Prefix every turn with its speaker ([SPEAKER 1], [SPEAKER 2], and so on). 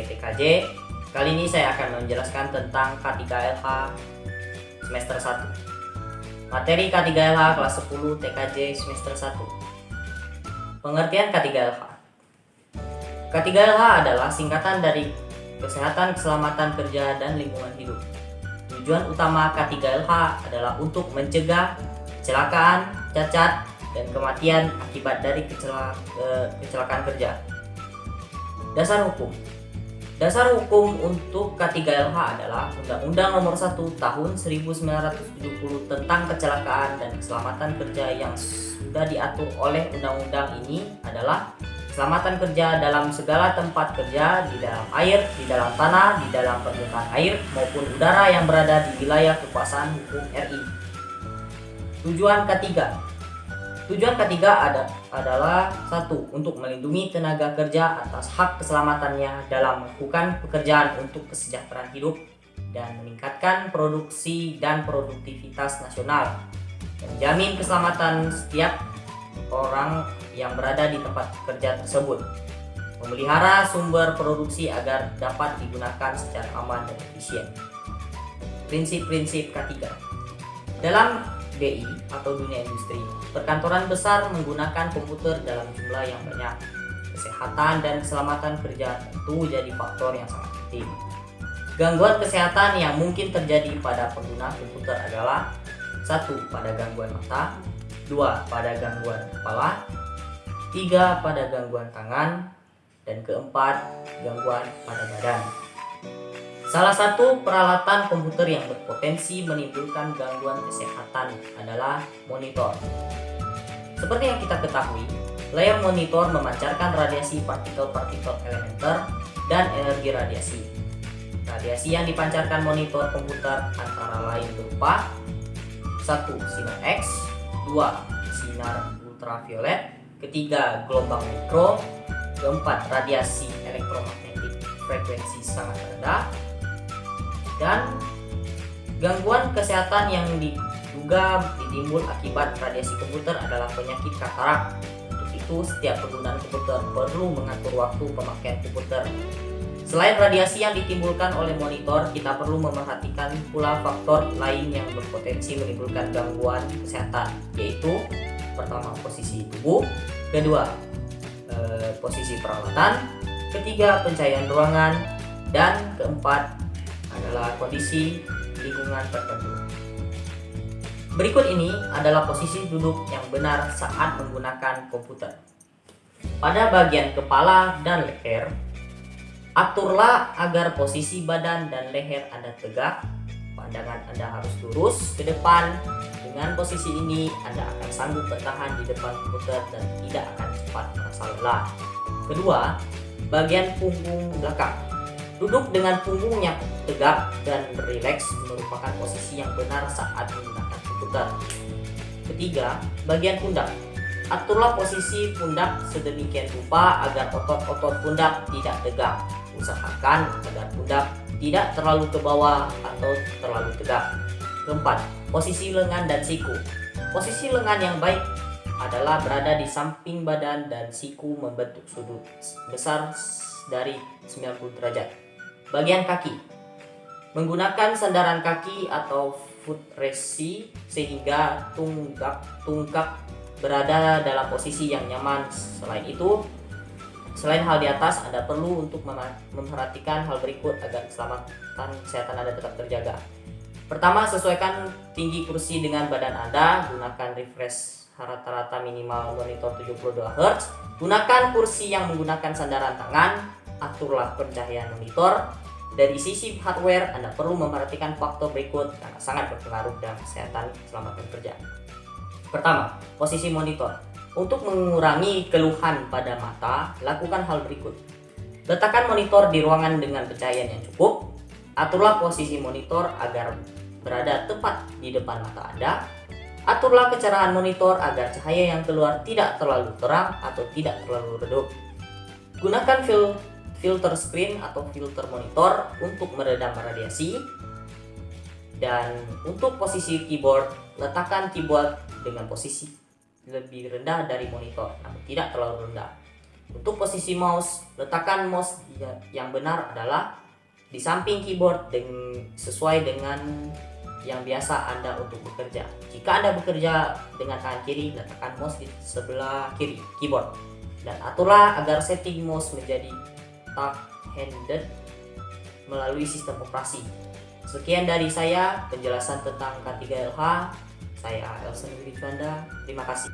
[SPEAKER 1] TKJ. Kali ini saya akan menjelaskan tentang K3LH semester 1. Materi K3LH kelas 10 TKJ semester 1. Pengertian K3LH. K3LH adalah singkatan dari Kesehatan, Keselamatan Kerja, dan Lingkungan Hidup. Tujuan utama K3LH adalah untuk mencegah kecelakaan, cacat, dan kematian akibat dari kecelakaan kerja. Dasar hukum. Dasar hukum untuk K3LH adalah Undang-Undang Nomor 1 Tahun 1970 tentang Kecelakaan dan Keselamatan Kerja yang sudah diatur oleh undang-undang ini adalah keselamatan kerja dalam segala tempat kerja, di dalam air, di dalam tanah, di dalam permukaan air maupun udara yang berada di wilayah kekuasaan hukum RI. Tujuan ketiga adalah 1. Untuk melindungi tenaga kerja atas hak keselamatannya dalam melakukan pekerjaan untuk kesejahteraan hidup dan meningkatkan produksi dan produktivitas nasional, menjamin keselamatan setiap orang yang berada di tempat kerja tersebut, memelihara sumber produksi agar dapat digunakan secara aman dan efisien. Prinsip-prinsip K3. Dalam BI atau dunia industri, perkantoran besar menggunakan komputer dalam jumlah yang banyak. Kesehatan dan keselamatan kerja tentu jadi faktor yang sangat penting. Gangguan kesehatan yang mungkin terjadi pada pengguna komputer adalah 1. Pada gangguan mata, 2. Pada gangguan kepala, 3. Pada gangguan tangan, dan keempat, gangguan pada badan. Salah satu peralatan komputer yang berpotensi menimbulkan gangguan kesehatan adalah monitor. Seperti yang kita ketahui, layar monitor memancarkan radiasi partikel-partikel elementer dan energi radiasi. Radiasi yang dipancarkan monitor komputer antara lain berupa 1. Sinar X, 2. Sinar ultraviolet, ketiga gelombang mikro, keempat radiasi elektromagnetik frekuensi sangat rendah. Dan gangguan kesehatan yang diduga ditimbul akibat radiasi komputer adalah penyakit katarak. Untuk itu, setiap penggunaan komputer perlu mengatur waktu pemakaian komputer. Selain radiasi yang ditimbulkan oleh monitor, kita perlu memerhatikan pula faktor lain yang berpotensi menimbulkan gangguan kesehatan, yaitu pertama, posisi tubuh, kedua, posisi peralatan, ketiga, pencahayaan ruangan, dan keempat adalah kondisi lingkungan tertentu. Berikut ini adalah posisi duduk yang benar saat menggunakan komputer. Pada bagian kepala dan leher, aturlah agar posisi badan dan leher Anda tegak. Pandangan Anda harus lurus ke depan. Dengan posisi ini, Anda akan sanggup bertahan di depan komputer dan tidak akan cepat merasa lelah. Kedua, bagian punggung belakang. Duduk dengan punggungnya tegak dan rileks merupakan posisi yang benar saat menggunakan komputer. Ketiga, bagian pundak. Aturlah posisi pundak sedemikian rupa agar otot-otot pundak tidak tegak. Usahakan agar pundak tidak terlalu ke bawah atau terlalu tegak. Keempat, posisi lengan dan siku. Posisi lengan yang baik adalah berada di samping badan dan siku membentuk sudut besar dari 90 derajat. Bagian kaki. Menggunakan sandaran kaki atau footrest sehingga tungkak berada dalam posisi yang nyaman. Selain hal di atas, Anda perlu untuk memperhatikan hal berikut agar keselamatan kesehatan Anda tetap terjaga. Pertama, sesuaikan tinggi kursi dengan badan Anda. Gunakan refresh rata-rata minimal monitor 72 Hz. Gunakan kursi yang menggunakan sandaran tangan. Aturlah pencahayaan monitor. Dari sisi hardware, Anda perlu memperhatikan faktor berikut karena sangat berpengaruh dalam kesehatan keselamatan kerja. Pertama, posisi monitor. Untuk mengurangi keluhan pada mata, lakukan hal berikut. Letakkan monitor di ruangan dengan pencahayaan yang cukup. Aturlah posisi monitor agar berada tepat di depan mata Anda. Aturlah kecerahan monitor agar cahaya yang keluar tidak terlalu terang atau tidak terlalu redup. Gunakan filter screen atau filter monitor untuk meredam radiasi. Dan untuk posisi keyboard, letakkan keyboard dengan posisi lebih rendah dari monitor, namun tidak terlalu rendah. Untuk posisi mouse, letakkan mouse yang benar adalah di samping keyboard sesuai dengan yang biasa Anda untuk bekerja. Jika Anda bekerja dengan tangan kiri, letakkan mouse di sebelah kiri keyboard. Dan aturlah agar setting mouse menjadi tuck handed melalui sistem operasi. Sekian dari saya penjelasan tentang K3LH. Saya Elson Widicuanda. Terima kasih.